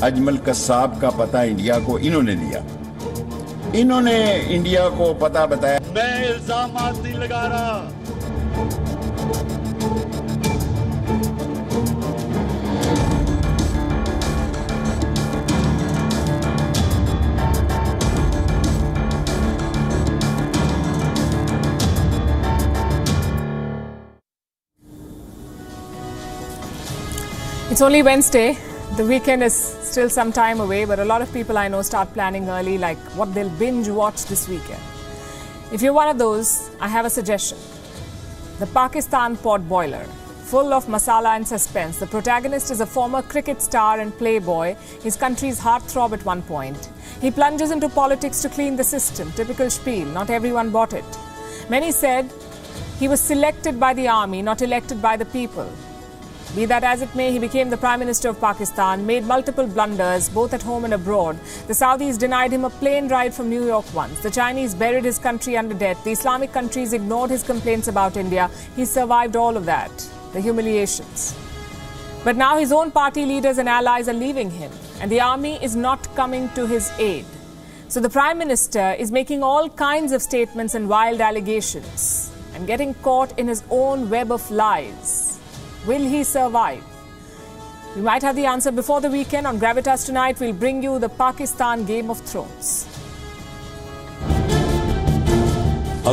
अजमल कसाब का पता इंडिया को इन्होंने दिया, इन्होंने इंडिया को पता बताया। मैं इल्जाम नहीं लगा रहा। It's only Wednesday. The weekend is still some time away, but a lot of people I know start planning early, like what they'll binge watch this weekend. If you're one of those, I have a suggestion. The Pakistan pot boiler, full of masala and suspense. The protagonist is a former cricket star and playboy, his country's heartthrob at one point. He plunges into politics to clean the system. Typical spiel. Not everyone bought it. Many said he was selected by the army, not elected by the people. Be that as it may, he became the Prime Minister of Pakistan, made multiple blunders, both at home and abroad. The Saudis denied him a plane ride from New York once. The Chinese buried his country under debt. The Islamic countries ignored his complaints about India. He survived all of that, the humiliations. But now his own party leaders and allies are leaving him, and the army is not coming to his aid. So the Prime Minister is making all kinds of statements and wild allegations and getting caught in his own web of lies. Will he survive? We might have the answer before the weekend. On Gravitas tonight, we'll bring you the Pakistan Game of Thrones.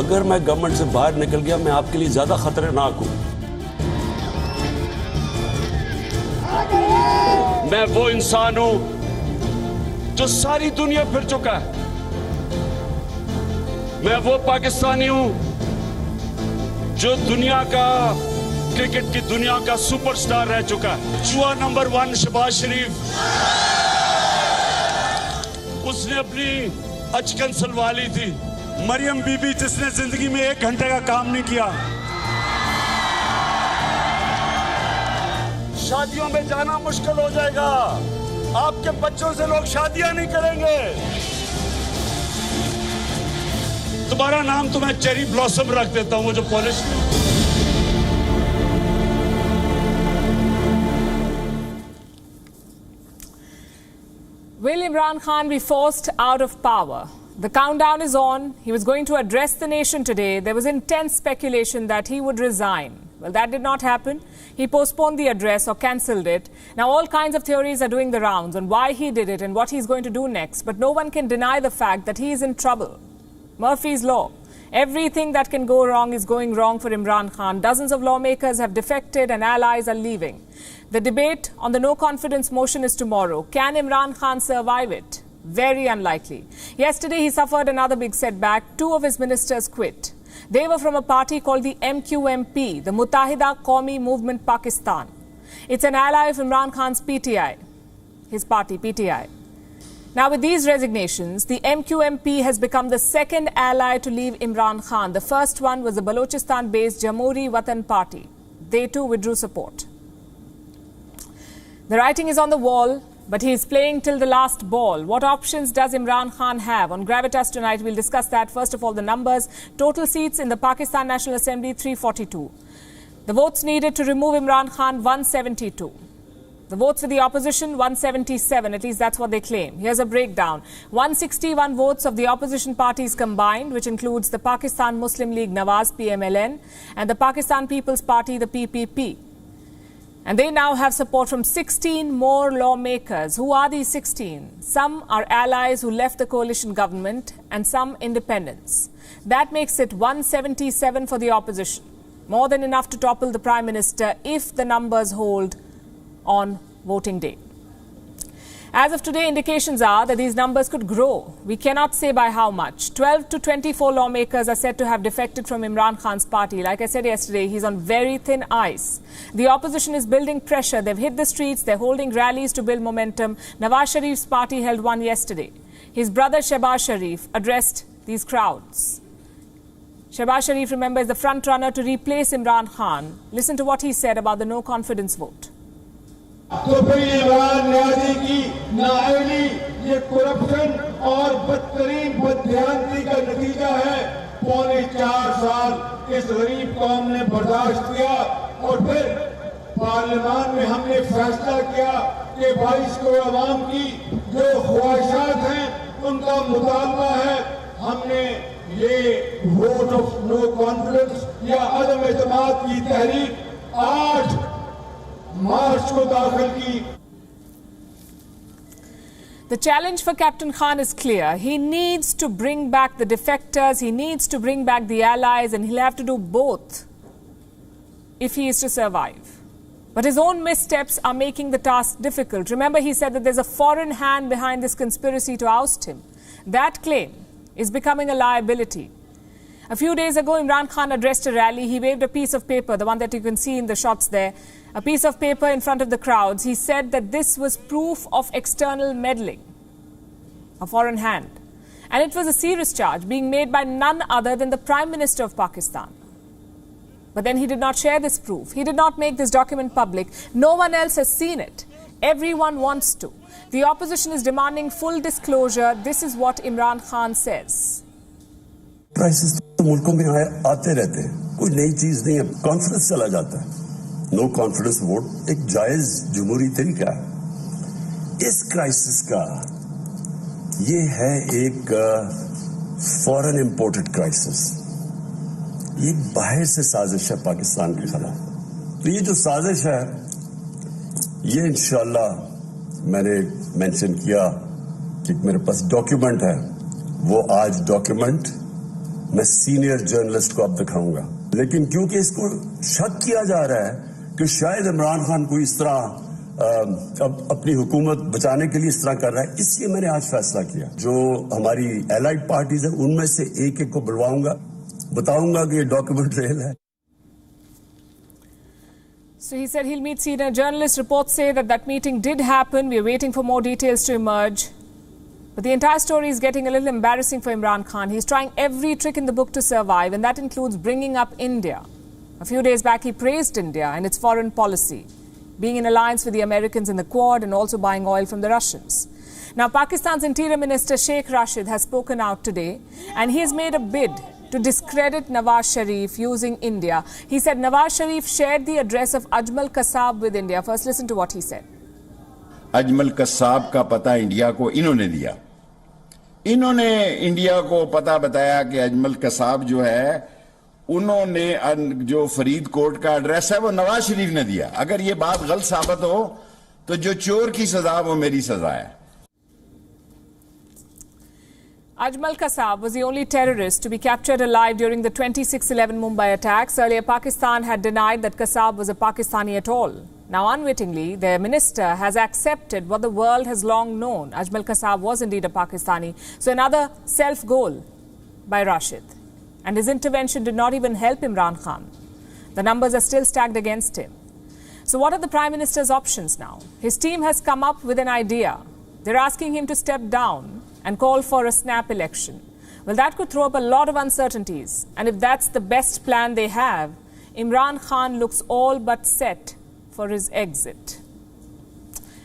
अगर मैं government से बाहर निकल गया, मैं आपके लिए ज्यादा खतरनाक हूं। मैं वो इंसान हूं जो सारी दुनिया फिर चुका है। मैं वो पाकिस्तानी हूं जो दुनिया का क्रिकेट की दुनिया का सुपरस्टार रह चुका है। जुआ नंबर 1 शहबाज शरीफ, उसने अपनी अचकन सलवा ली थी। मरियम बीबी, जिसने जिंदगी में 1 घंटे का काम नहीं किया। शादियों में जाना मुश्किल हो जाएगा, आपके बच्चों से लोग शादियां नहीं करेंगे। तुम्हारा नाम तो मैं चेरी ब्लॉसम रख देता हूं, वो जो polish. Will Imran Khan be forced out of power? The countdown is on. He was going to address the nation today. There was intense speculation that he would resign. Well, that did not happen. He postponed the address or cancelled it. Now, all kinds of theories are doing the rounds on why he did it and what he's going to do next. But no one can deny the fact that he is in trouble. Murphy's Law. Everything that can go wrong is going wrong for Imran Khan. Dozens of lawmakers have defected and allies are leaving. The debate on the no-confidence motion is tomorrow. Can Imran Khan survive it? Very unlikely. Yesterday, he suffered another big setback. 2 of his ministers quit. They were from a party called the MQMP, the Muttahida Qawmi Movement Pakistan. It's an ally of Imran Khan's PTI, his party, PTI. Now, with these resignations, the MQMP has become the second ally to leave Imran Khan. The first one was the Balochistan-based Jamhuri Watan Party. They too withdrew support. The writing is on the wall, but he is playing till the last ball. What options does Imran Khan have? On Gravitas tonight, we'll discuss that. First of all, the numbers. Total seats in the Pakistan National Assembly, 342. The votes needed to remove Imran Khan, 172. The votes for the opposition, 177. At least that's what they claim. Here's a breakdown. 161 votes of the opposition parties combined, which includes the Pakistan Muslim League Nawaz, PMLN, and the Pakistan People's Party, the PPP. And they now have support from 16 more lawmakers. Who are these 16? Some are allies who left the coalition government and some independents. That makes it 177 for the opposition. More than enough to topple the Prime Minister if the numbers hold on voting day. As of today, indications are that these numbers could grow. We cannot say by how much. 12 to 24 lawmakers are said to have defected from Imran Khan's party. Like I said yesterday, he's on very thin ice. The opposition is building pressure. They've hit the streets. They're holding rallies to build momentum. Nawaz Sharif's party held one yesterday. His brother Shehbaz Sharif addressed these crowds. Shehbaz Sharif, remember, is the front runner to replace Imran Khan. Listen to what he said about the no-confidence vote. तो फिर इमरान न्याजी की नाअहली, ये corruption और बदतरीन बदध्यानगी का नतीजा है। पौने 4 साल इस गरीब कौम ने बर्दाश्त किया और फिर पार्लियामान में हमने फैसला किया कि 22 करोड़ आवाम की जो ख्वाहिशात हैं उनका मुतालबा है। हमने ये वोट ऑफ नो कॉन्फिडेंस या अदम एतमाद की तहरीक 8 मार्च को दाखिल की। The challenge for Captain Khan is clear. He needs to bring back the defectors, he needs to bring back the allies, and he'll have to do both if he is to survive. But his own missteps are making the task difficult. Remember, he said that there's a foreign hand behind this conspiracy to oust him. That claim is becoming a liability. A few days ago, Imran Khan addressed a rally. He waved a piece of paper, the one that you can see in the shots there, a piece of paper in front of the crowds. He said that this was proof of external meddling, a foreign hand. And it was a serious charge being made by none other than the Prime Minister of Pakistan. But then he did not share this proof. He did not make this document public. No one else has seen it. Everyone wants to. The opposition is demanding full disclosure. This is what Imran Khan says. Crisis तो मुल्कों में आते रहते हैं, कोई नई चीज नहीं है, कॉन्फिडेंस चला जाता है। नो कॉन्फिडेंस वोट एक जायज जमहूरी तरीका है। इस क्राइसिस का ये है एक फॉरेन इंपोर्टेड क्राइसिस, ये बाहर से साजिश है पाकिस्तान के खिलाफ। तो ये जो साजिश है ये इंशाल्लाह मैंने मेंशन किया कि मेरे पास डॉक्यूमेंट है, वो आज डॉक्यूमेंट मैं सीनियर जर्नलिस्ट को अब दिखाऊंगा। लेकिन क्योंकि इसको शक किया जा रहा है कि शायद इमरान खान को इस तरह अपनी हुकूमत बचाने के लिए इस तरह कर रहा है, इसलिए मैंने आज फैसला किया। जो हमारी एलाइड पार्टीज है उनमें से एक एक को बुलवाऊंगा, बताऊंगा कि ये डॉक्यूमेंट रियल है। So he said he'll meet senior journalists. Reports say that that meeting did happen. We're waiting for more details to emerge. But the entire story is getting a little embarrassing for Imran Khan. He's trying every trick in the book to survive, and that includes bringing up India. A few days back, he praised India and its foreign policy, being in alliance with the Americans in the Quad and also buying oil from the Russians. Now, Pakistan's Interior Minister Sheikh Rashid has spoken out today, and he has made a bid to discredit Nawaz Sharif using India. He said Nawaz Sharif shared the address of Ajmal Kasab with India. First, listen to what he said. Ajmal Kasab का पता India को इन्होंने दिया। इन्होंने India को पता बताया कि अजमल कसाब जो है उन्होंने जो फरीदकोट का एड्रेस है वो नवाज शरीफ ने दिया। अगर ये बात गलत साबित हो तो जो चोर की सजा वो मेरी सजा है। Ajmal Kasab was the only terrorist to be captured alive during the 26/11 Mumbai attacks. Earlier, Pakistan had denied that Kasab was a Pakistani at all. Now, unwittingly, their minister has accepted what the world has long known. Ajmal Kasab was indeed a Pakistani. So another self-goal by Rashid. And his intervention did not even help Imran Khan. The numbers are still stacked against him. So what are the Prime Minister's options now? His team has come up with an idea. They're asking him to step down and call for a snap election. Well, that could throw up a lot of uncertainties. And if that's the best plan they have, Imran Khan looks all but set for his exit.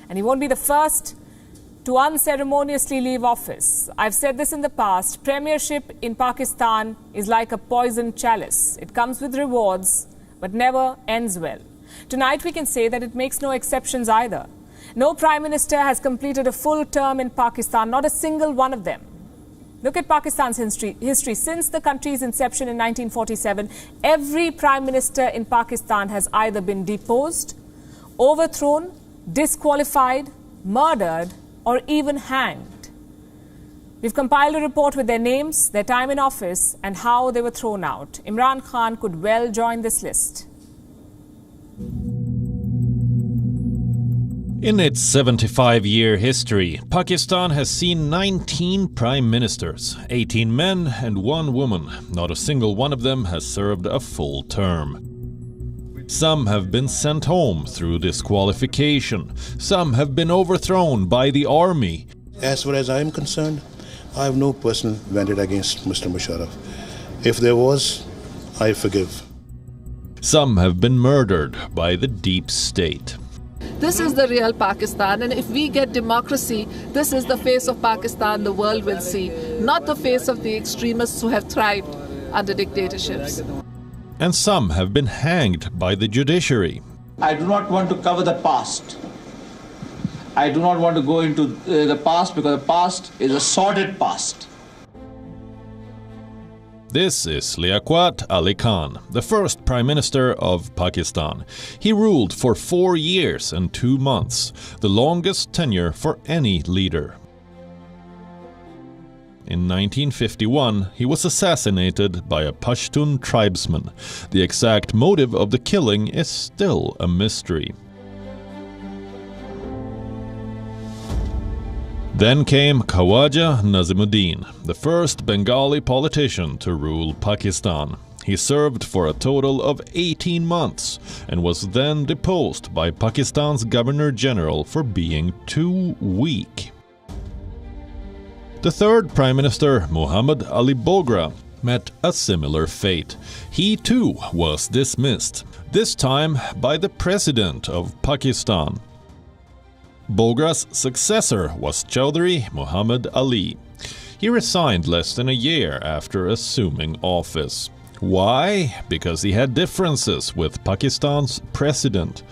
And he won't be the first to unceremoniously leave office. I've said this in the past. Premiership in Pakistan is like a poisoned chalice. It comes with rewards, but never ends well. Tonight we can say that it makes no exceptions either. No Prime Minister has completed a full term in Pakistan, not a single one of them. Look at Pakistan's history. Since the country's inception in 1947, every Prime Minister in Pakistan has either been deposed, overthrown, disqualified, murdered, or even hanged. We've compiled a report with their names, their time in office, and how they were thrown out. Imran Khan could well join this list. In its 75-year history, Pakistan has seen 19 prime ministers, 18 men and 1 woman. Not a single one of them has served a full term. Some have been sent home through disqualification. Some have been overthrown by the army. As far as I am concerned, I have no personal vendetta against Mr. Musharraf. If there was, I forgive. Some have been murdered by the deep state. This is the real Pakistan, and if we get democracy, this is the face of Pakistan the world will see, not the face of the extremists who have thrived under dictatorships. And some have been hanged by the judiciary. I do not want to cover the past. I do not want to go into the past because the past is a sordid past. This is Liaquat Ali Khan, the first Prime Minister of Pakistan. He ruled for 4 years and 2 months, the longest tenure for any leader. In 1951, he was assassinated by a Pashtun tribesman. The exact motive of the killing is still a mystery. Then came Khawaja Nazimuddin, the first Bengali politician to rule Pakistan. He served for a total of 18 months and was then deposed by Pakistan's Governor-General for being too weak. The third Prime Minister, Muhammad Ali Bogra, met a similar fate. He too was dismissed, this time by the President of Pakistan. Bogra's successor was Chaudhry Muhammad Ali. He resigned less than a year after assuming office. Why? Because he had differences with Pakistan's president.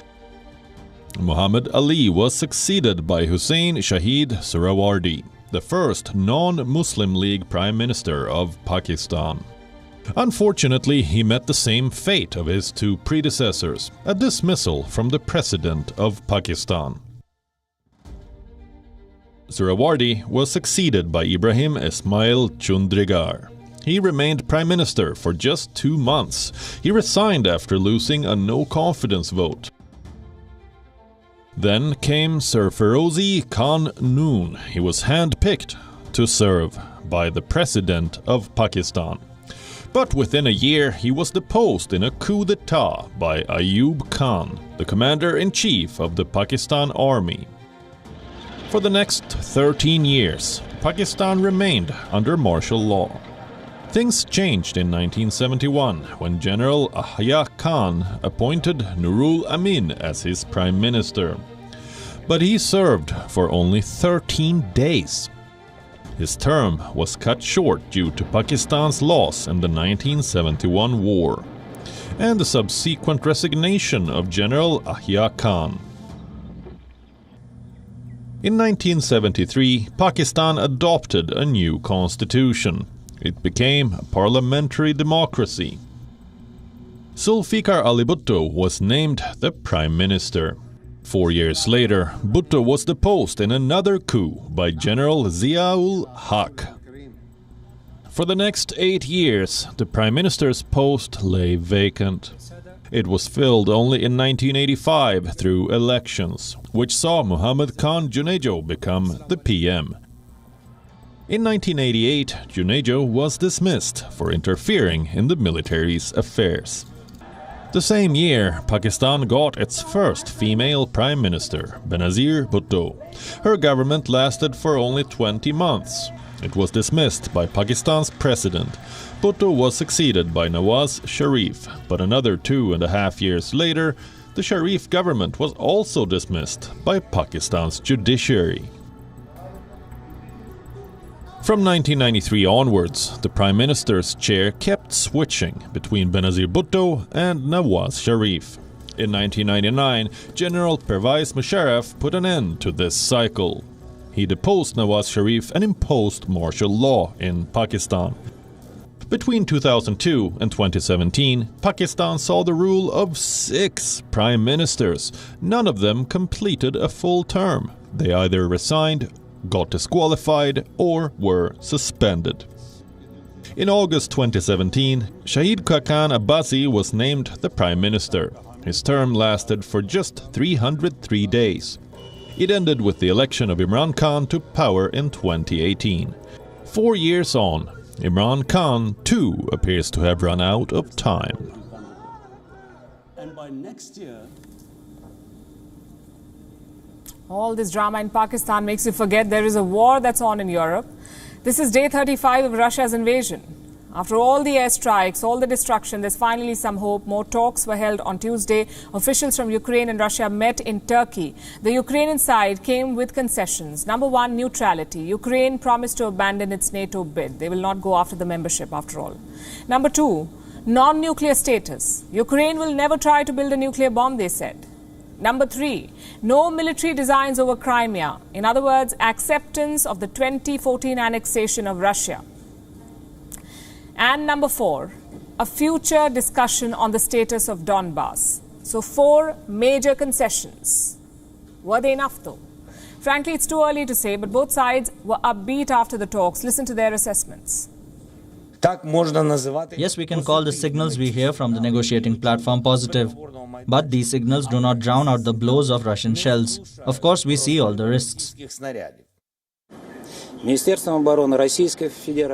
Muhammad Ali was succeeded by Hussein Shahid Suhrawardy, the first non-Muslim League Prime Minister of Pakistan. Unfortunately, he met the same fate of his two predecessors, a dismissal from the President of Pakistan. Suhrawardy was succeeded by Ibrahim Ismail Chundrigar. He remained Prime Minister for just 2 months. He resigned after losing a no-confidence vote. Then came Sir Ferozi Khan Noon. He was hand-picked to serve by the President of Pakistan. But within a year, he was deposed in a coup d'etat by Ayub Khan, the commander-in-chief of the Pakistan Army. For the next 13 years, Pakistan remained under martial law. Things changed in 1971 when General Yahya Khan appointed Nurul Amin as his prime minister. But he served for only 13 days. His term was cut short due to Pakistan's loss in the 1971 war and the subsequent resignation of General Yahya Khan. In 1973, Pakistan adopted a new constitution. It became a parliamentary democracy. Zulfikar Ali Bhutto was named the Prime Minister. 4 years later, Bhutto was deposed in another coup by General Zia-ul Haq. For the next 8 years, the Prime Minister's post lay vacant. It was filled only in 1985 through elections, which saw Muhammad Khan Junejo become the PM. In 1988, Junejo was dismissed for interfering in the military's affairs. The same year, Pakistan got its first female prime minister, Benazir Bhutto. Her government lasted for only 20 months. It was dismissed by Pakistan's president. Bhutto was succeeded by Nawaz Sharif, but another 2.5 years later, the Sharif government was also dismissed by Pakistan's judiciary. From 1993 onwards, the Prime Minister's chair kept switching between Benazir Bhutto and Nawaz Sharif. In 1999, General Pervez Musharraf put an end to this cycle. He deposed Nawaz Sharif and imposed martial law in Pakistan. Between 2002 and 2017, Pakistan saw the rule of 6 prime ministers. None of them completed a full term. They either resigned, got disqualified, or were suspended. In August 2017, Shahid Khaqan Abbasi was named the Prime Minister. His term lasted for just 303 days. It ended with the election of Imran Khan to power in 2018. 4 years on, Imran Khan too appears to have run out of time. And by next year, all this drama in Pakistan makes you forget there is a war that's on in Europe. This is day 35 of Russia's invasion. After all the airstrikes, all the destruction, there's finally some hope. More talks were held on Tuesday. Officials from Ukraine and Russia met in Turkey. The Ukrainian side came with concessions. Number one, neutrality. Ukraine promised to abandon its NATO bid. They will not go after the membership after all. Number two, non-nuclear status. Ukraine will never try to build a nuclear bomb, they said. Number 3, no military designs over Crimea. In other words, acceptance of the 2014 annexation of Russia. And number 4, a future discussion on the status of Donbass. So 4 major concessions. Were they enough though? Frankly, it's too early to say, but both sides were upbeat after the talks. Listen to their assessments. Yes, we can call the signals we hear from the negotiating platform positive. But these signals do not drown out the blows of Russian shells. Of course, we see all the risks.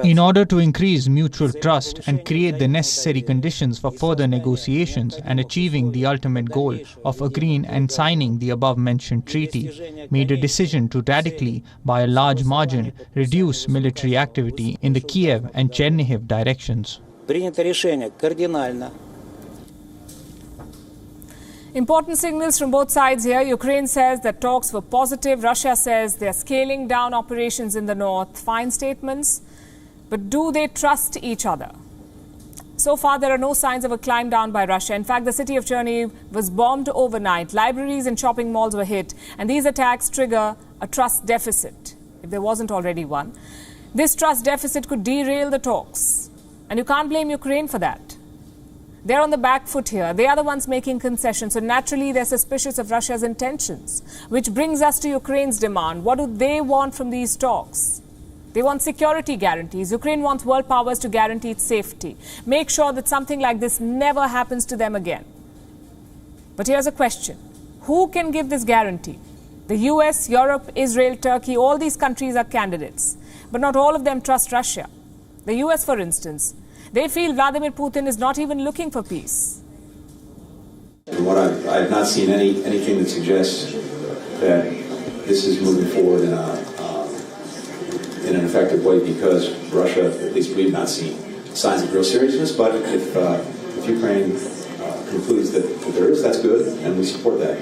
In order to increase mutual trust and create the necessary conditions for further negotiations and achieving the ultimate goal of agreeing and signing the above-mentioned treaty, made a decision to radically, by a large margin, reduce military activity in the Kiev and Chernihiv directions. Important signals from both sides here. Ukraine says that talks were positive. Russia says they're scaling down operations in the north. Fine statements. But do they trust each other? So far, there are no signs of a climb down by Russia. In fact, the city of Chernihiv was bombed overnight. Libraries and shopping malls were hit. And these attacks trigger a trust deficit, if there wasn't already one. This trust deficit could derail the talks. And you can't blame Ukraine for that. They're on the back foot here. They are the ones making concessions. So naturally, they're suspicious of Russia's intentions. Which brings us to Ukraine's demand. What do they want from these talks? They want security guarantees. Ukraine wants world powers to guarantee its safety. Make sure that something like this never happens to them again. But here's a question. Who can give this guarantee? The US, Europe, Israel, Turkey, all these countries are candidates. But not all of them trust Russia. The US, for instance, they feel Vladimir Putin is not even looking for peace. And what I have not seen anything that suggests that this is moving forward in an effective way, because Russia, at least we've not seen signs of real seriousness. But if Ukraine concludes that there is, that's good, and we support that.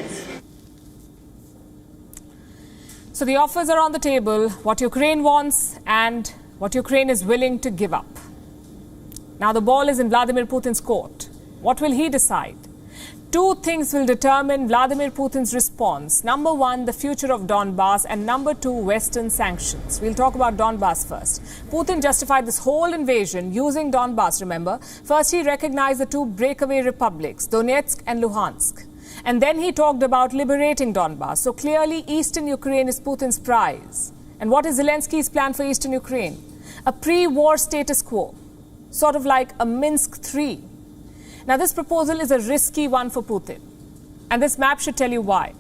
So the offers are on the table, what Ukraine wants and what Ukraine is willing to give up. Now the ball is in Vladimir Putin's court. What will he decide? 2 things will determine Vladimir Putin's response. Number 1, the future of Donbass, and number 2, Western sanctions. We'll talk about Donbass first. Putin justified this whole invasion using Donbass, remember. First, he recognized the 2 breakaway republics, Donetsk and Luhansk. And then he talked about liberating Donbass. So clearly, eastern Ukraine is Putin's prize. And what is Zelensky's plan for eastern Ukraine? A pre-war status quo. Sort of like a Minsk III. Now, this proposal is a risky one for Putin. And this map should tell you why.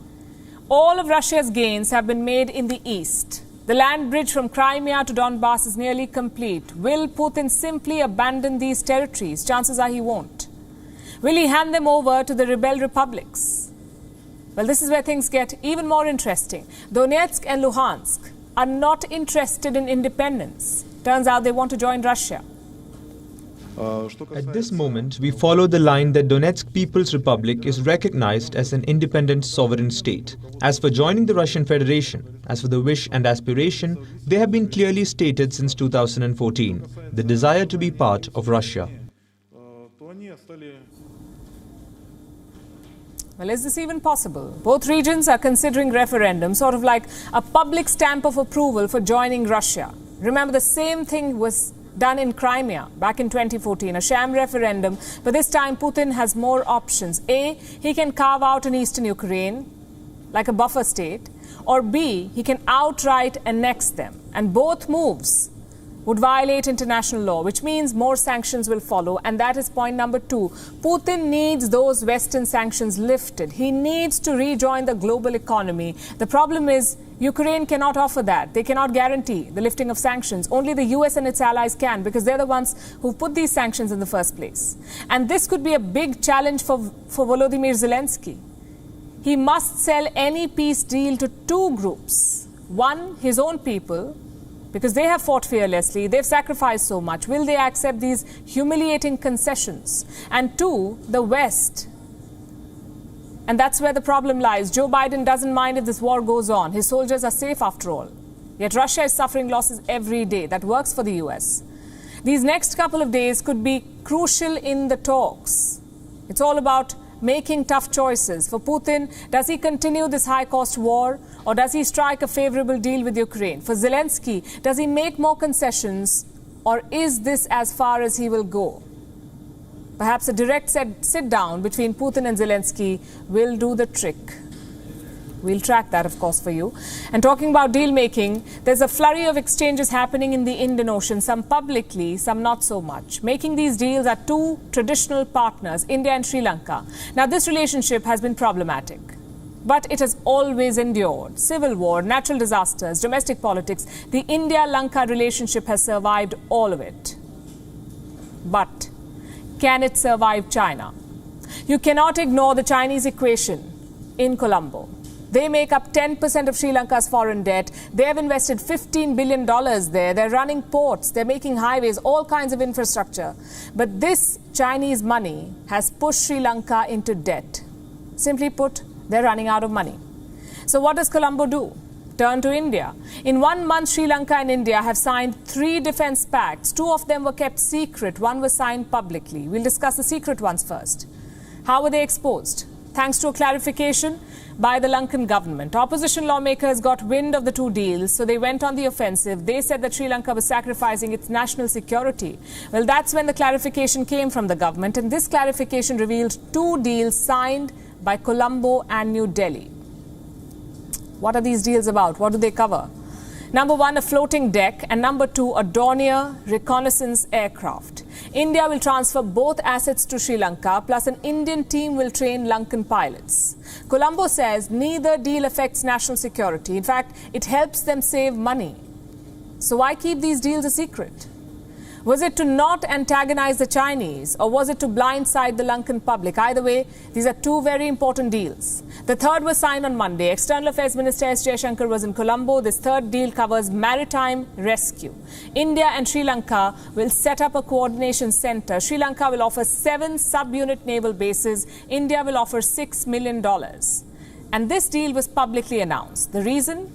All of Russia's gains have been made in the east. The land bridge from Crimea to Donbass is nearly complete. Will Putin simply abandon these territories? Chances are he won't. Will he hand them over to the rebel republics? Well, this is where things get even more interesting. Donetsk and Luhansk are not interested in independence. Turns out they want to join Russia. At this moment, we follow the line that Donetsk People's Republic is recognized as an independent sovereign state. As for joining the Russian Federation, as for the wish and aspiration, they have been clearly stated since 2014, the desire to be part of Russia. Well, is this even possible? Both regions are considering referendum, sort of like a public stamp of approval for joining Russia. Remember, the same thing was done in Crimea back in 2014, a sham referendum, but this time Putin has more options. A, he can carve out an eastern Ukraine, like a buffer state, or B, he can outright annex them. And both moves would violate international law, which means more sanctions will follow. And that is point number 2. Putin needs those Western sanctions lifted. He needs to rejoin the global economy. The problem is Ukraine cannot offer that. They cannot guarantee the lifting of sanctions. Only the US and its allies can, because they're the ones who put these sanctions in the first place. And this could be a big challenge for Volodymyr Zelensky. He must sell any peace deal to 2 groups. One, his own people, because they have fought fearlessly, they've sacrificed so much. Will they accept these humiliating concessions? And 2, the West. And that's where the problem lies. Joe Biden doesn't mind if this war goes on. His soldiers are safe after all. Yet Russia is suffering losses every day. That works for the US. These next couple of days could be crucial in the talks. It's all about making tough choices. For Putin, does he continue this high-cost war or does he strike a favorable deal with Ukraine? For Zelensky, does he make more concessions or is this as far as he will go? Perhaps a direct sit-down between Putin and Zelensky will do the trick. We'll track that, of course, for you. And talking about deal-making, there's a flurry of exchanges happening in the Indian Ocean, some publicly, some not so much. Making these deals are two traditional partners, India and Sri Lanka. Now, this relationship has been problematic, but it has always endured. Civil war, natural disasters, domestic politics, the India-Lanka relationship has survived all of it. But can it survive China? You cannot ignore the Chinese equation in Colombo. They make up 10% of Sri Lanka's foreign debt. They have invested $15 billion there. They're running ports. They're making highways, all kinds of infrastructure. But this Chinese money has pushed Sri Lanka into debt. Simply put, they're running out of money. So what does Colombo do? Turn to India. In 1 month, Sri Lanka and India have signed 3 defense pacts. 2 of them were kept secret. 1 was signed publicly. We'll discuss the secret ones first. How were they exposed? Thanks to a clarification by the Lankan government. Opposition lawmakers got wind of the 2 deals, so they went on the offensive. They said that Sri Lanka was sacrificing its national security. Well, that's when the clarification came from the government, and this clarification revealed 2 deals signed by Colombo and New Delhi. What are these deals about? What do they cover? Number 1, a floating deck, and number 2, a Dornier reconnaissance aircraft. India will transfer both assets to Sri Lanka, plus an Indian team will train Lankan pilots. Colombo says neither deal affects national security. In fact, it helps them save money. So why keep these deals a secret? Was it to not antagonize the Chinese, or was it to blindside the Lankan public? Either way, these are 2 very important deals. The 3rd was signed on Monday. External Affairs Minister S. Jaishankar was in Colombo. This 3rd deal covers maritime rescue. India and Sri Lanka will set up a coordination center. Sri Lanka will offer 7 subunit naval bases. India will offer $6 million. And this deal was publicly announced. The reason?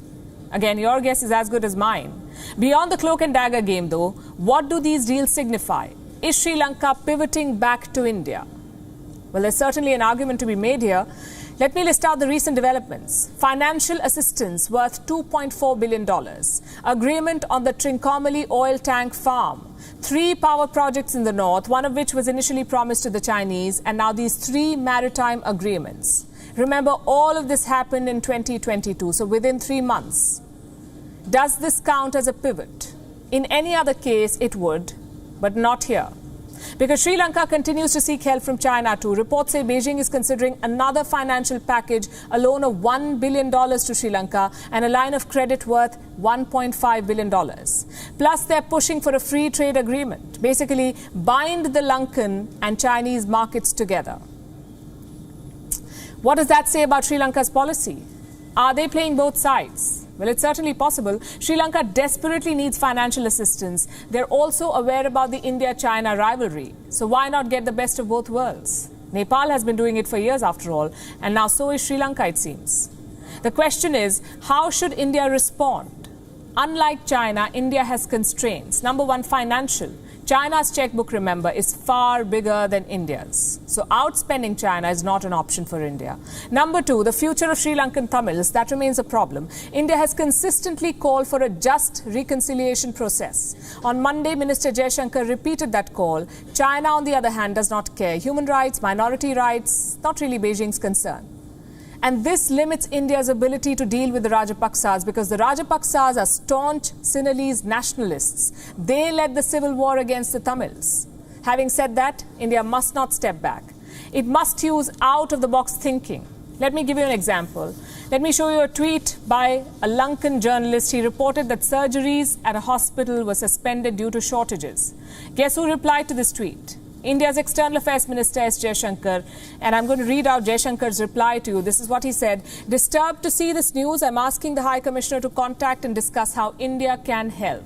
Again, your guess is as good as mine. Beyond the cloak and dagger game, though, what do these deals signify? Is Sri Lanka pivoting back to India? Well, there's certainly an argument to be made here. Let me list out the recent developments. Financial assistance worth $2.4 billion. Agreement on the Trincomalee oil tank farm. 3 power projects in the north, one of which was initially promised to the Chinese, and now these 3 maritime agreements. Remember, all of this happened in 2022, so within 3 months. Does this count as a pivot? In any other case, it would, but not here. Because Sri Lanka continues to seek help from China too. Reports say Beijing is considering another financial package, a loan of $1 billion to Sri Lanka and a line of credit worth $1.5 billion. Plus, they're pushing for a free trade agreement. Basically, bind the Lankan and Chinese markets together. What does that say about Sri Lanka's policy? Are they playing both sides? Well, it's certainly possible. Sri Lanka desperately needs financial assistance. They're also aware about the India-China rivalry. So why not get the best of both worlds? Nepal has been doing it for years, after all, and now so is Sri Lanka, it seems. The question is, how should India respond? Unlike China, India has constraints. Number 1, financial. China's checkbook, remember, is far bigger than India's. So outspending China is not an option for India. Number 2, the future of Sri Lankan Tamils, that remains a problem. India has consistently called for a just reconciliation process. On Monday, Minister Jaishankar repeated that call. China, on the other hand, does not care. Human rights, minority rights, not really Beijing's concern. And this limits India's ability to deal with the Rajapaksas because the Rajapaksas are staunch Sinhalese nationalists. They led the civil war against the Tamils. Having said that, India must not step back. It must use out-of-the-box thinking. Let me give you an example. Let me show you a tweet by a Lankan journalist. He reported that surgeries at a hospital were suspended due to shortages. Guess who replied to this tweet? India's External Affairs Minister S. Jaishankar, and I'm going to read out Jaishankar's reply to you. This is what he said. Disturbed to see this news, I'm asking the High Commissioner to contact and discuss how India can help.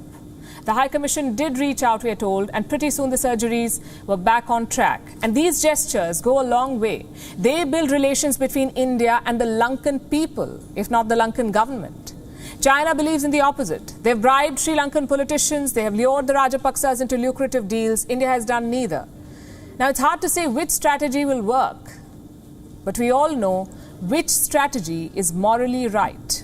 The High Commission did reach out, we are told, and pretty soon the surgeries were back on track. And these gestures go a long way. They build relations between India and the Lankan people, if not the Lankan government. China believes in the opposite. They've bribed Sri Lankan politicians. They have lured the Rajapaksas into lucrative deals. India has done neither. Now, it's hard to say which strategy will work. But we all know which strategy is morally right.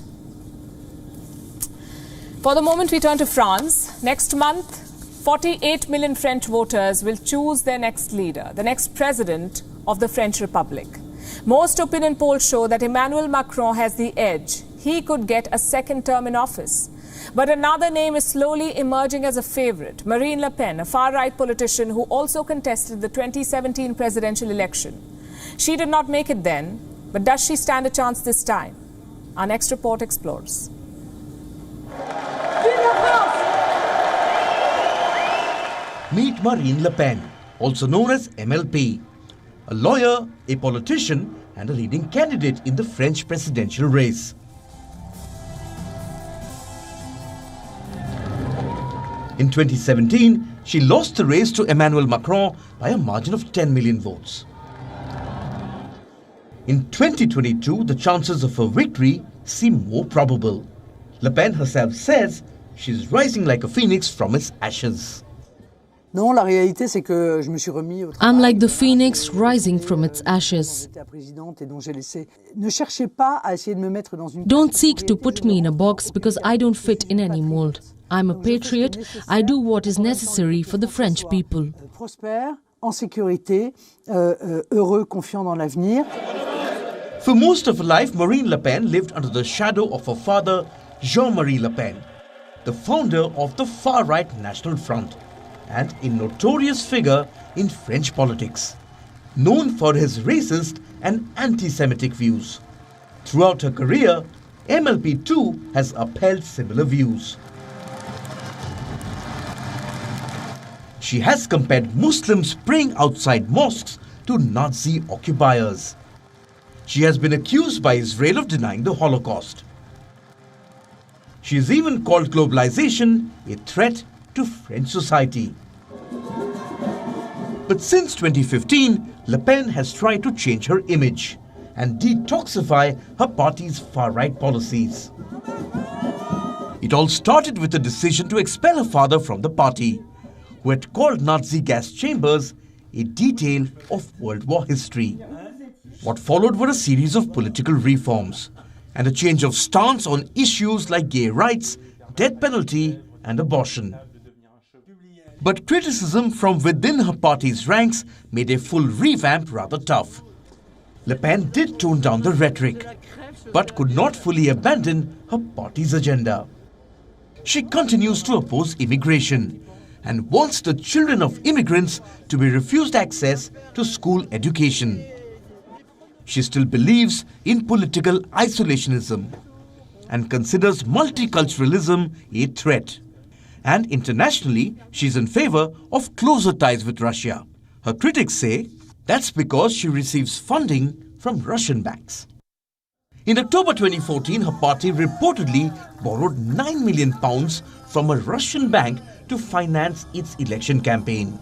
For the moment, we turn to France. Next month, 48 million French voters will choose their next leader, the next president of the French Republic. Most opinion polls show that Emmanuel Macron has the edge. He could get a second term in office. But another name is slowly emerging as a favorite, Marine Le Pen, a far-right politician who also contested the 2017 presidential election. She did not make it then, but does she stand a chance this time? Our next report explores. Meet Marine Le Pen, also known as MLP, a lawyer, a politician, and a leading candidate in the French presidential race. In 2017, she lost the race to Emmanuel Macron by a margin of 10 million votes. In 2022, the chances of her victory seem more probable. Le Pen herself says she's rising like a phoenix from its ashes. I'm like the phoenix rising from its ashes. Don't seek to put me in a box because I don't fit in any mold. I'm a patriot. I do what is necessary for the French people. For most of her life, Marine Le Pen lived under the shadow of her father, Jean-Marie Le Pen, the founder of the far-right National Front, and a notorious figure in French politics, known for his racist and anti-Semitic views. Throughout her career, MLP too has upheld similar views. She has compared Muslims praying outside mosques to Nazi occupiers. She has been accused by Israel of denying the Holocaust. She has even called globalization a threat to French society. But since 2015, Le Pen has tried to change her image and detoxify her party's far-right policies. It all started with a decision to expel her father from the party, who had called Nazi gas chambers a detail of World War history. What followed were a series of political reforms and a change of stance on issues like gay rights, death penalty, and abortion. But criticism from within her party's ranks made a full revamp rather tough. Le Pen did tone down the rhetoric, but could not fully abandon her party's agenda. She continues to oppose immigration and wants the children of immigrants to be refused access to school education. She still believes in political isolationism and considers multiculturalism a threat. And internationally, she's in favor of closer ties with Russia. Her critics say that's because she receives funding from Russian banks. In October 2014, her party reportedly borrowed £9 million from a Russian bank to finance its election campaign.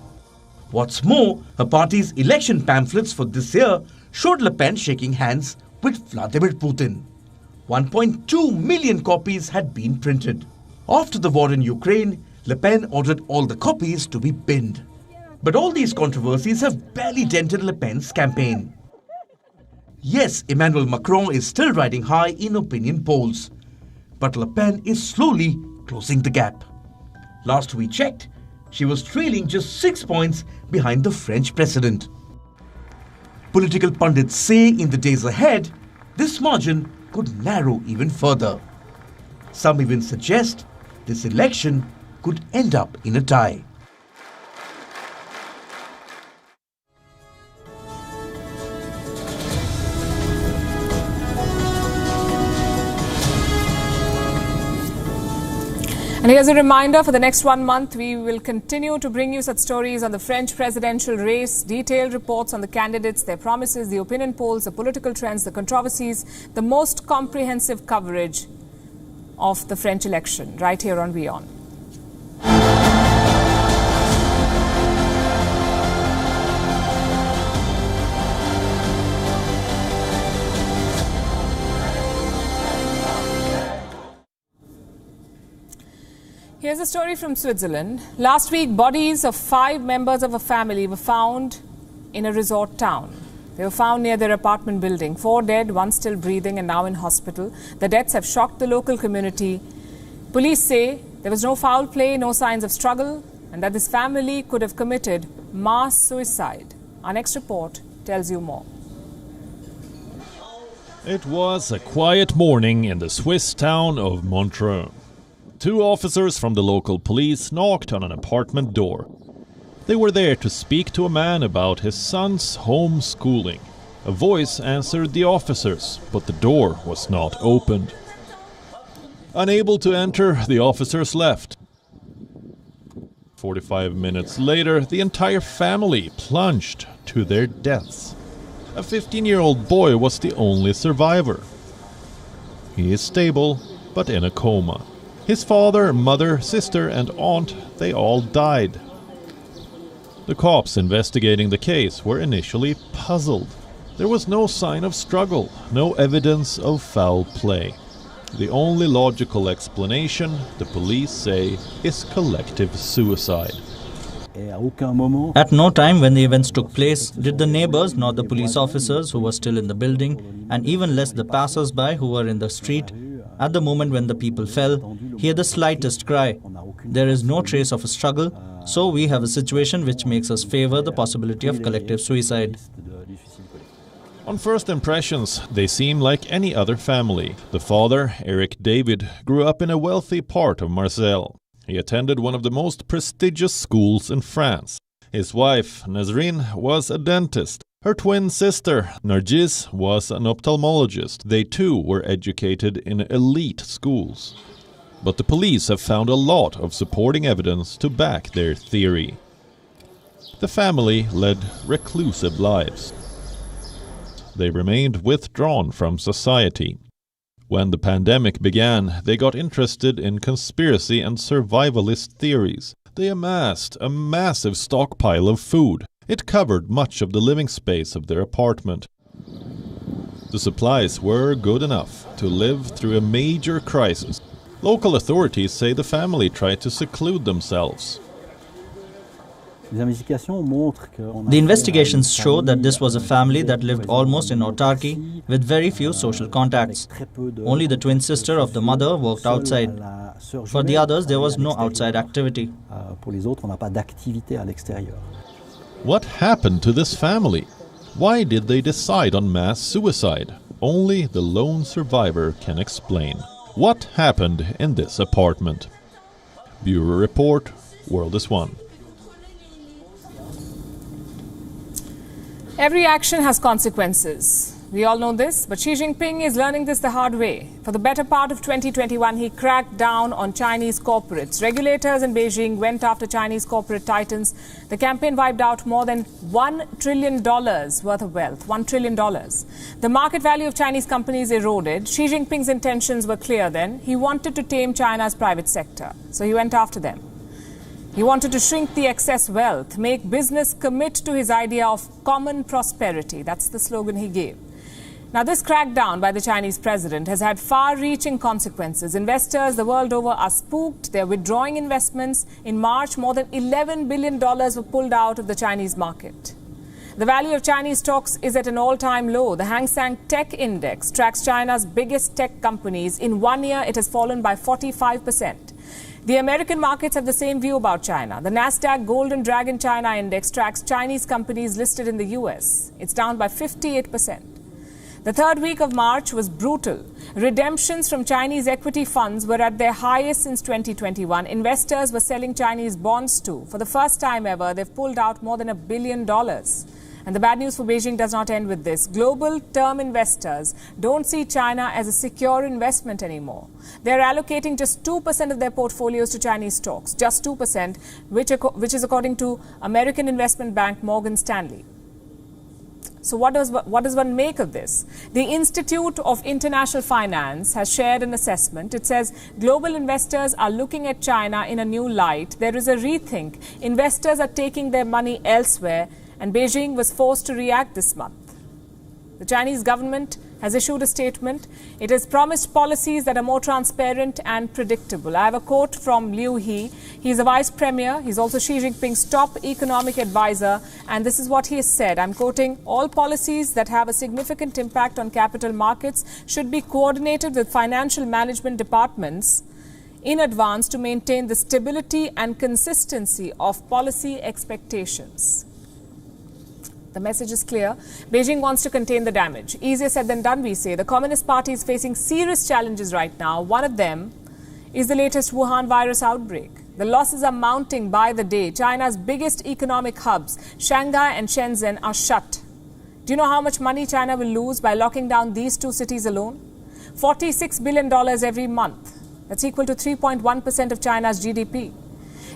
What's more, her party's election pamphlets for this year showed Le Pen shaking hands with Vladimir Putin. 1.2 million copies had been printed. After the war in Ukraine, Le Pen ordered all the copies to be binned. But all these controversies have barely dented Le Pen's campaign. Yes, Emmanuel Macron is still riding high in opinion polls, but Le Pen is slowly closing the gap. Last we checked, she was trailing just 6 points behind the French president. Political pundits say in the days ahead, this margin could narrow even further. Some even suggest this election could end up in a tie. And here's a reminder, for the next 1 month, we will continue to bring you such stories on the French presidential race, detailed reports on the candidates, their promises, the opinion polls, the political trends, the controversies, the most comprehensive coverage of the French election, right here on WION. Here's a story from Switzerland. Last week, bodies of 5 members of a family were found in a resort town. They were found near their apartment building. 4 dead, 1 still breathing and now in hospital. The deaths have shocked the local community. Police say there was no foul play, no signs of struggle, and that this family could have committed mass suicide. Our next report tells you more. It was a quiet morning in the Swiss town of Montreux. 2 officers from the local police knocked on an apartment door. They were there to speak to a man about his son's homeschooling. A voice answered the officers, but the door was not opened. Unable to enter, the officers left. 45 minutes later, the entire family plunged to their deaths. A 15-year-old boy was the only survivor. He is stable, but in a coma. His father, mother, sister and aunt, they all died. The cops investigating the case were initially puzzled. There was no sign of struggle, no evidence of foul play. The only logical explanation, the police say, is collective suicide. At no time when the events took place did the neighbors nor the police officers who were still in the building, and even less the passers-by who were in the street, at the moment when the people fell, hear the slightest cry. There is no trace of a struggle, so we have a situation which makes us favor the possibility of collective suicide. On first impressions, they seem like any other family. The father, Eric David, grew up in a wealthy part of Marseille. He attended one of the most prestigious schools in France. His wife, Nazrine, was a dentist. Her twin sister, Nargis, was an ophthalmologist. They too were educated in elite schools. But the police have found a lot of supporting evidence to back their theory. The family led reclusive lives. They remained withdrawn from society. When the pandemic began, they got interested in conspiracy and survivalist theories. They amassed a massive stockpile of food. It covered much of the living space of their apartment. The supplies were good enough to live through a major crisis. Local authorities say the family tried to seclude themselves. The investigations show that this was a family that lived almost in autarky with very few social contacts. Only the twin sister of the mother worked outside. For the others, there was no outside activity. What happened to this family? Why did they decide on mass suicide? Only the lone survivor can explain. What happened in this apartment? Bureau Report, World is One. Every action has consequences. We all know this, but Xi Jinping is learning this the hard way. For the better part of 2021, he cracked down on Chinese corporates. Regulators in Beijing went after Chinese corporate titans. The campaign wiped out more than $1 trillion worth of wealth. $1 trillion. The market value of Chinese companies eroded. Xi Jinping's intentions were clear then. He wanted to tame China's private sector, so he went after them. He wanted to shrink the excess wealth, make business commit to his idea of common prosperity. That's the slogan he gave. Now, this crackdown by the Chinese president has had far-reaching consequences. Investors the world over are spooked. They're withdrawing investments. In March, more than $11 billion were pulled out of the Chinese market. The value of Chinese stocks is at an all-time low. The Hang Seng Tech Index tracks China's biggest tech companies. In 1 year, it has fallen by 45%. The American markets have the same view about China. The Nasdaq Golden Dragon China Index tracks Chinese companies listed in the US. It's down by 58%. The third week of March was brutal. Redemptions from Chinese equity funds were at their highest since 2021. Investors were selling Chinese bonds too. For the first time ever, they've pulled out more than $1 billion. And the bad news for Beijing does not end with this. Global term investors don't see China as a secure investment anymore. They're allocating just 2% of their portfolios to Chinese stocks, just 2%, which is according to American investment bank Morgan Stanley. So what does one make of this? The Institute of International Finance has shared an assessment. It says global investors are looking at China in a new light. There is a rethink. Investors are taking their money elsewhere, and Beijing was forced to react this month. The Chinese government has issued a statement. It has promised policies that are more transparent and predictable. I have a quote from Liu He. He's a vice premier. He's also Xi Jinping's top economic advisor. And this is what he has said. I'm quoting, all policies that have a significant impact on capital markets should be coordinated with financial management departments in advance to maintain the stability and consistency of policy expectations. The message is clear. Beijing wants to contain the damage. Easier said than done, we say. The Communist Party is facing serious challenges right now. One of them is the latest Wuhan virus outbreak. The losses are mounting by the day. China's biggest economic hubs, Shanghai and Shenzhen, are shut. Do you know how much money China will lose by locking down these two cities alone? $46 billion every month. That's equal to 3.1% of China's GDP.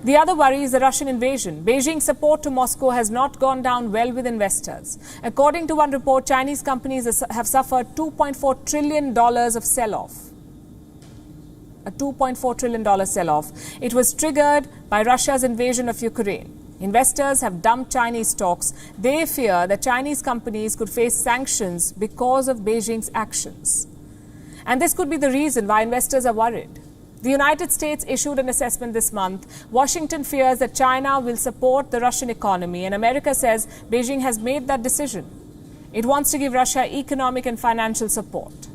The other worry is the Russian invasion. Beijing's support to Moscow has not gone down well with investors. According to one report, Chinese companies have suffered $2.4 trillion of sell-off. A $2.4 trillion sell-off. It was triggered by Russia's invasion of Ukraine. Investors have dumped Chinese stocks. They fear that Chinese companies could face sanctions because of Beijing's actions. And this could be the reason why investors are worried. The United States issued an assessment this month. Washington fears that China will support the Russian economy, and America says Beijing has made that decision. It wants to give Russia economic and financial support.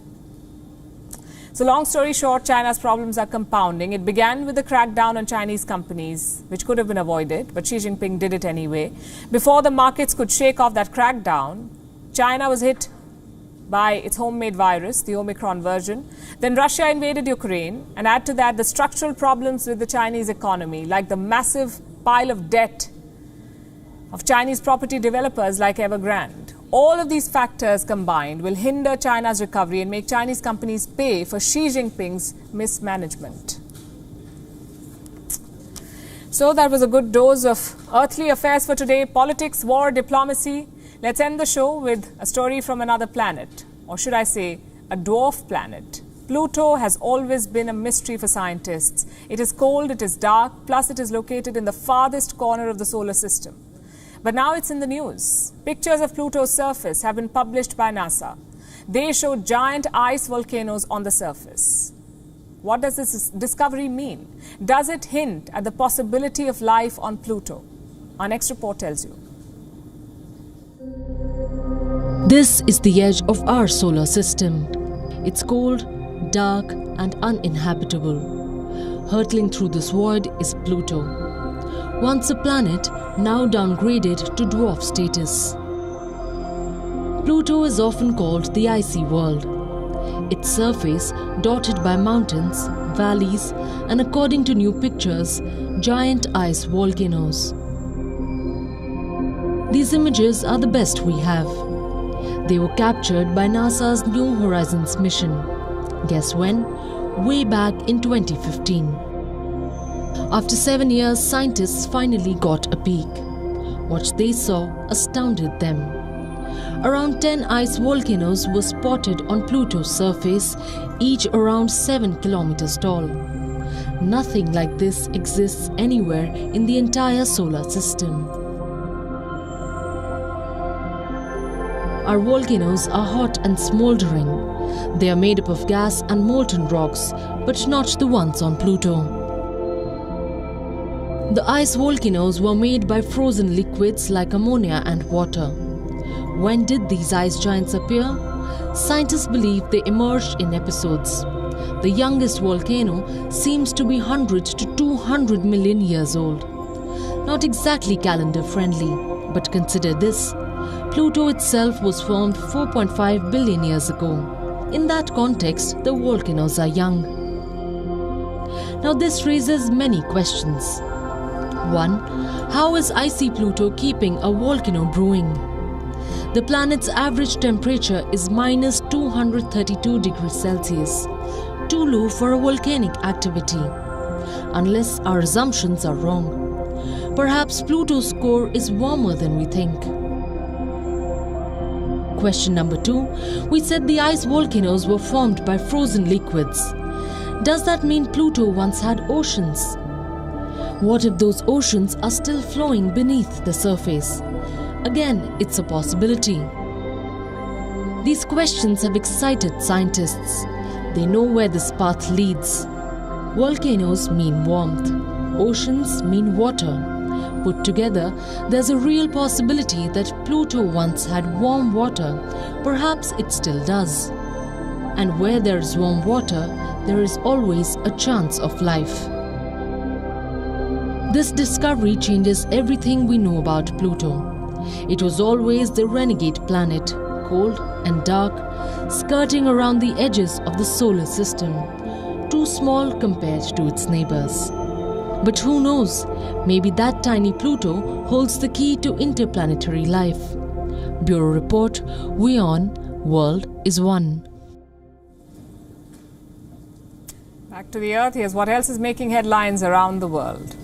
So long story short, China's problems are compounding. It began with the crackdown on Chinese companies, which could have been avoided, but Xi Jinping did it anyway. Before the markets could shake off that crackdown, China was hit by its homemade virus, the Omicron version. Then Russia invaded Ukraine, and add to that the structural problems with the Chinese economy, like the massive pile of debt of Chinese property developers like Evergrande. All of these factors combined will hinder China's recovery and make Chinese companies pay for Xi Jinping's mismanagement. So that was a good dose of earthly affairs for today. Politics, war, diplomacy. Let's end the show with a story from another planet, or should I say, a dwarf planet. Pluto has always been a mystery for scientists. It is cold, it is dark, plus it is located in the farthest corner of the solar system. But now it's in the news. Pictures of Pluto's surface have been published by NASA. They show giant ice volcanoes on the surface. What does this discovery mean? Does it hint at the possibility of life on Pluto? Our next report tells you. This is the edge of our solar system. It's cold, dark and uninhabitable. Hurtling through this void is Pluto. Once a planet, now downgraded to dwarf status. Pluto is often called the icy world. Its surface dotted by mountains, valleys and, according to new pictures, giant ice volcanoes. These images are the best we have. They were captured by NASA's New Horizons mission. Guess when? Way back in 2015. After 7 years, scientists finally got a peek. What they saw astounded them. Around 10 ice volcanoes were spotted on Pluto's surface, each around 7 kilometers tall. Nothing like this exists anywhere in the entire solar system. Our volcanoes are hot and smoldering. They are made up of gas and molten rocks, but not the ones on Pluto. The ice volcanoes were made by frozen liquids like ammonia and water. When did these ice giants appear? Scientists believe they emerged in episodes. The youngest volcano seems to be 100 to 200 million years old. Not exactly calendar friendly, but consider this. Pluto itself was formed 4.5 billion years ago. In that context, the volcanoes are young. Now this raises many questions. 1. How is icy Pluto keeping a volcano brewing? The planet's average temperature is minus 232 degrees Celsius, too low for a volcanic activity. Unless our assumptions are wrong. Perhaps Pluto's core is warmer than we think. Question number 2. We said the ice volcanoes were formed by frozen liquids. Does that mean Pluto once had oceans? What if those oceans are still flowing beneath the surface? Again, it's a possibility. These questions have excited scientists. They know where this path leads. Volcanoes mean warmth. Oceans mean water. Put together, there's a real possibility that Pluto once had warm water. Perhaps it still does. And where there's warm water, there is always a chance of life. This discovery changes everything we know about Pluto. It was always the renegade planet, cold and dark, skirting around the edges of the solar system, too small compared to its neighbors. But who knows, maybe that tiny Pluto holds the key to interplanetary life. Bureau Report, WION World is One. Back to the Earth, here's what else is making headlines around the world.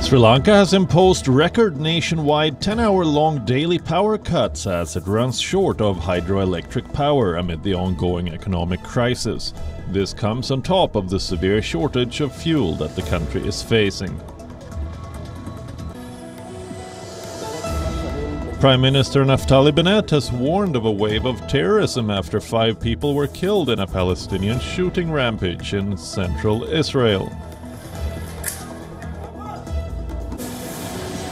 Sri Lanka has imposed record nationwide 10-hour-long daily power cuts as it runs short of hydroelectric power amid the ongoing economic crisis. This comes on top of the severe shortage of fuel that the country is facing. Prime Minister Naftali Bennett has warned of a wave of terrorism after 5 people were killed in a Palestinian shooting rampage in central Israel.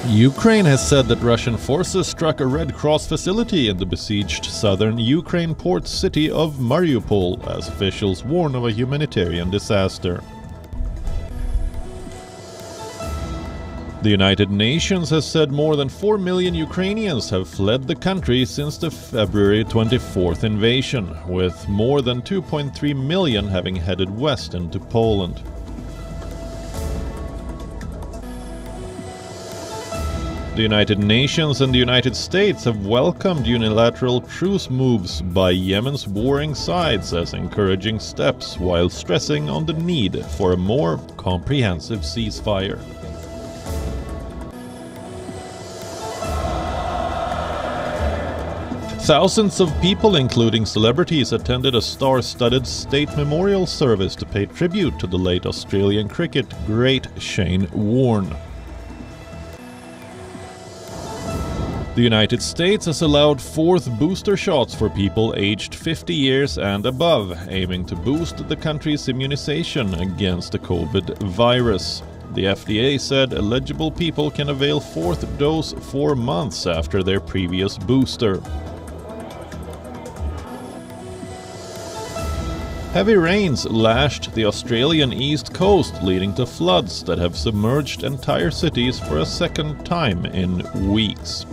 Ukraine has said that Russian forces struck a Red Cross facility in the besieged southern Ukraine port city of Mariupol as officials warn of a humanitarian disaster. The United Nations has said more than 4 million Ukrainians have fled the country since the February 24th invasion, with more than 2.3 million having headed west into Poland. The United Nations and the United States have welcomed unilateral truce moves by Yemen's warring sides as encouraging steps, while stressing on the need for a more comprehensive ceasefire. Thousands of people, including celebrities, attended a star-studded state memorial service to pay tribute to the late Australian cricket great Shane Warne. The United States has allowed 4th booster shots for people aged 50 years and above, aiming to boost the country's immunization against the COVID virus. The FDA said eligible people can avail 4th dose 4 months after their previous booster. Heavy rains lashed the Australian east coast, leading to floods that have submerged entire cities for a second time in weeks.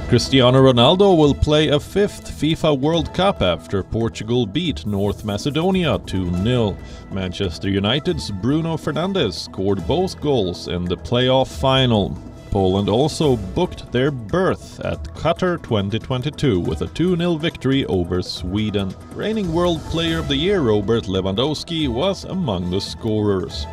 Cristiano Ronaldo will play a 5th FIFA World Cup after Portugal beat North Macedonia 2-0. Manchester United's Bruno Fernandes scored both goals in the playoff final. Poland also booked their berth at Qatar 2022 with a 2-0 victory over Sweden. Reigning World Player of the Year Robert Lewandowski was among the scorers.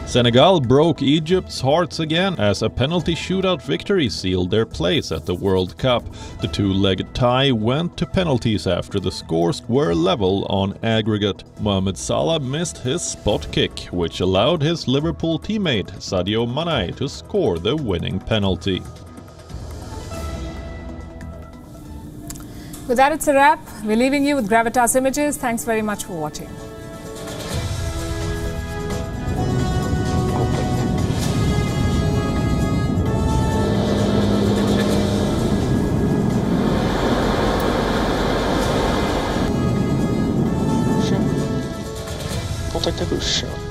Senegal broke Egypt's hearts again as a penalty shootout victory sealed their place at the World Cup. The two-legged tie went to penalties after the scores were level on aggregate. Mohamed Salah missed his spot kick, which allowed his Liverpool teammate Sadio Mane to score the winning penalty. With that, it's a wrap. We're leaving you with Gravitas Images. Thanks very much for watching. Contact a gauche.